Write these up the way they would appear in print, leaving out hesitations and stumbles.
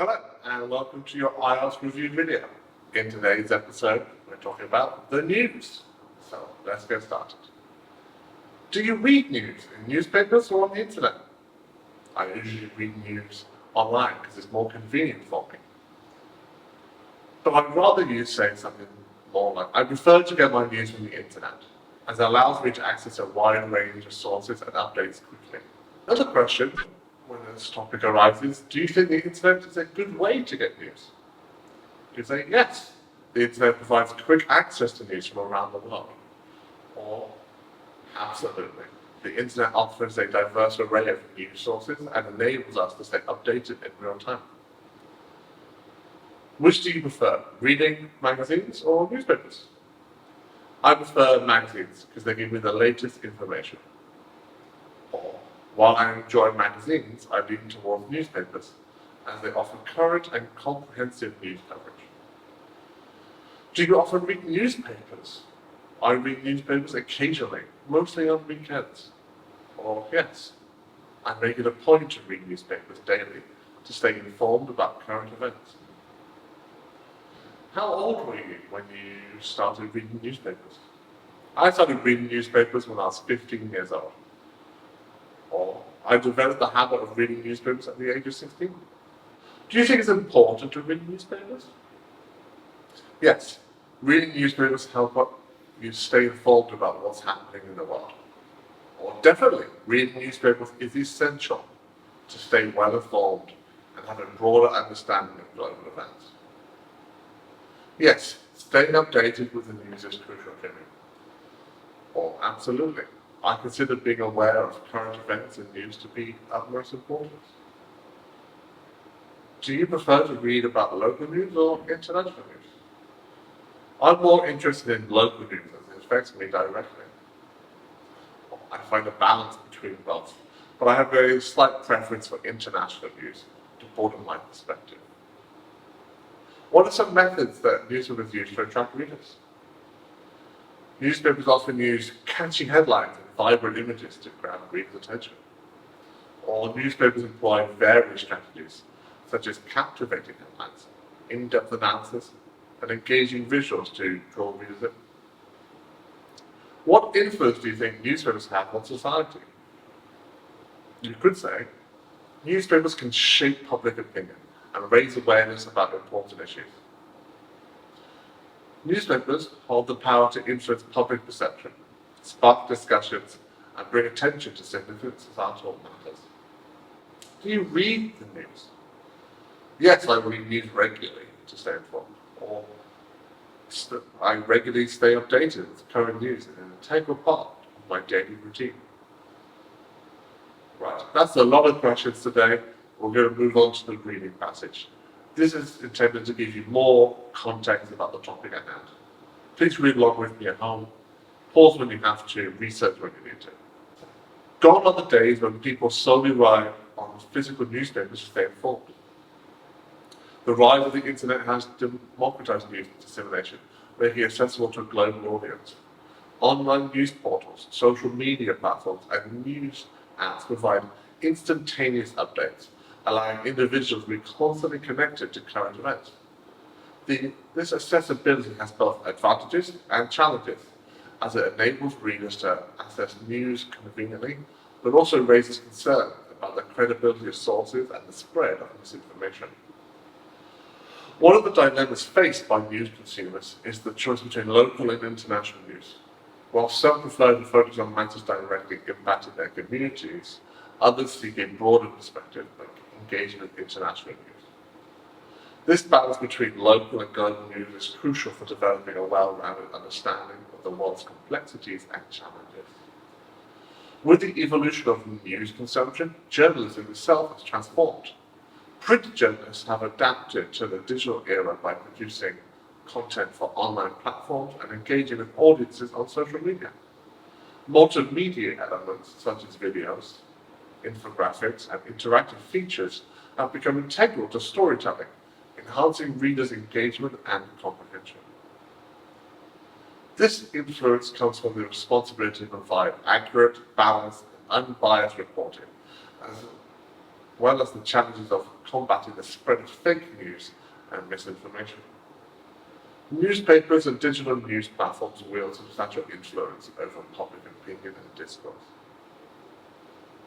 Hello and welcome to your IELTS review video. In today's episode, we're talking about the news. So let's get started. Do you read news in newspapers or on the internet? I usually read news online because it's more convenient for me. But I'd rather you say something more like, I prefer to get my news from the internet, as it allows me to access a wide range of sources and updates quickly. Another question when this topic arises, do you think the internet is a good way to get news? You say yes, the internet provides quick access to news from around the world. Or absolutely, the internet offers a diverse array of news sources and enables us to stay updated in real time. Which do you prefer, reading magazines or newspapers? I prefer magazines because they give me the latest information. Or, while I enjoy magazines, I lean towards newspapers, as they offer current and comprehensive news coverage. Do you often read newspapers? I read newspapers occasionally, mostly on weekends. Or yes, I make it a point to read newspapers daily to stay informed about current events. How old were you when you started reading newspapers? I started reading newspapers when I was 15 years old. Or I developed the habit of reading newspapers at the age of 16. Do you think it's important to read newspapers? Yes, reading newspapers help you stay informed about what's happening in the world. Or definitely, reading newspapers is essential to stay well informed and have a broader understanding of global events. Yes, staying updated with the news is crucial to me. Or absolutely, I consider being aware of current events and news to be of most importance. Do you prefer to read about local news or international news? I'm more interested in local news as it affects me directly. I find a balance between both, but I have a slight preference for international news to broaden my perspective. What are some methods that newspapers use to attract readers? Newspapers often use catchy headlines and vibrant images to grab readers' attention. Or newspapers employ various strategies, such as captivating headlines, in-depth analysis, and engaging visuals to draw readers in. What influence do you think newspapers have on society? You could say, newspapers can shape public opinion and raise awareness about important issues. Newspapers hold the power to influence public perception, spark discussions, and bring attention to significant societal matters. Do you read the news? Yes, I read news regularly to stay informed, or I regularly stay updated with current news in an integral part of my daily routine. Right, that's a lot of questions today. We're going to move on to the reading passage. This is intended to give you more context about the topic at hand. Please read along with me at home. Pause when you have to, research when you need to. Gone are the days when people solely rely on physical newspapers to stay informed. The rise of the internet has democratized news dissemination, making it accessible to a global audience. Online news portals, social media platforms, and news apps provide instantaneous updates, allowing individuals to be constantly connected to current events. This accessibility has both advantages and challenges, as it enables readers to access news conveniently, but also raises concern about the credibility of sources and the spread of misinformation. One of the dilemmas faced by news consumers is the choice between local and international news. While some prefer to focus on matters directly impacting their communities, others seek a broader perspective by engaging with international news. This balance between local and global news is crucial for developing a well-rounded understanding of the world's complexities and challenges. With the evolution of news consumption, journalism itself has transformed. Print journalists have adapted to the digital era by producing content for online platforms and engaging with audiences on social media. Multimedia elements such as videos, infographics, and interactive features have become integral to storytelling, enhancing readers' engagement and comprehension. This influence comes from the responsibility to provide accurate, balanced, and unbiased reporting, well as the challenges of combating the spread of fake news and misinformation. Newspapers and digital news platforms wield substantial influence over public opinion and discourse.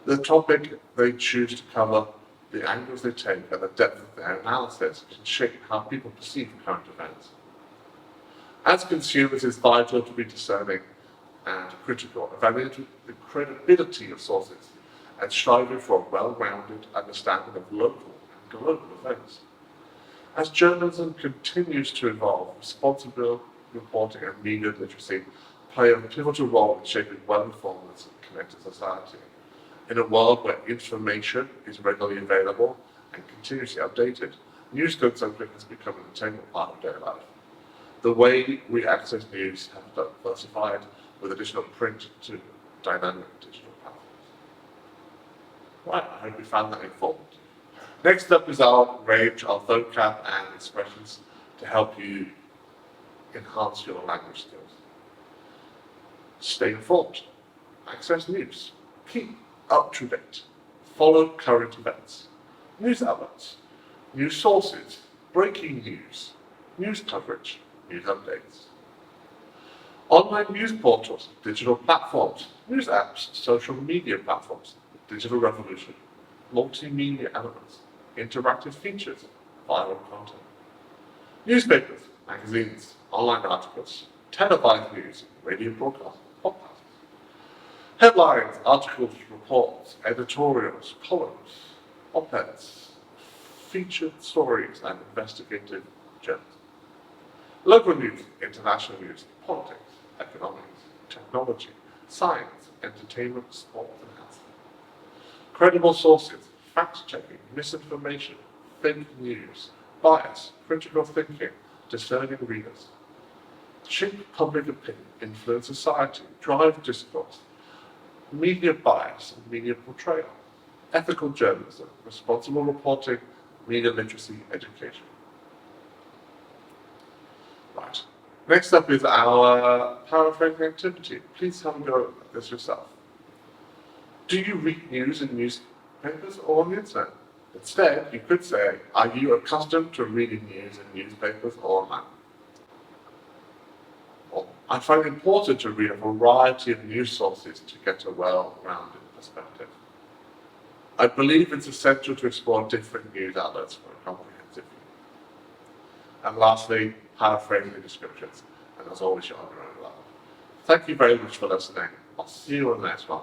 The topic they choose to cover, the angles they take, and the depth of their analysis can shape how people perceive current events. As consumers, it's vital to be discerning and critical, evaluating the credibility of sources, and striving for a well-rounded understanding of local and global events. As journalism continues to evolve, responsible reporting and media literacy play a pivotal role in shaping well-informed and connected society. In a world where information is readily available and continuously updated, news consumption has become an integral part of daily life. The way we access news has diversified with additional print to dynamic digital platforms. Right, I hope you found that informative. Next up is our range of vocab and expressions to help you enhance your language skills. Stay informed, access news, keep up to date, follow current events, news outlets, news sources, breaking news, news coverage, news updates. Online news portals, digital platforms, news apps, social media platforms, digital revolution, multimedia elements, interactive features, viral content. Newspapers, magazines, online articles, televised news, radio broadcasts, podcasts. Headlines, articles, reports, editorials, columns, op-eds, featured stories, and investigative journalism. Local news, international news, politics, economics, technology, science, entertainment, sport, and health. Credible sources, fact-checking, misinformation, fake news, bias, critical thinking, discerning readers. Shape public opinion, influence society, drive discourse, media bias and media portrayal, ethical journalism, responsible reporting, media literacy, education. Right. Next up is our paraphrasing activity. Please have a go at this yourself. Do you read news in newspapers or on the internet? Instead, you could say, are you accustomed to reading news in newspapers or online? Or, I find it important to read a variety of news sources to get a well-rounded perspective. I believe it's essential to explore different news outlets for a comprehensive view. And lastly, paraphrasing the descriptions, and as always, you're on your own level. Thank you very much for listening. I'll see you on the next one.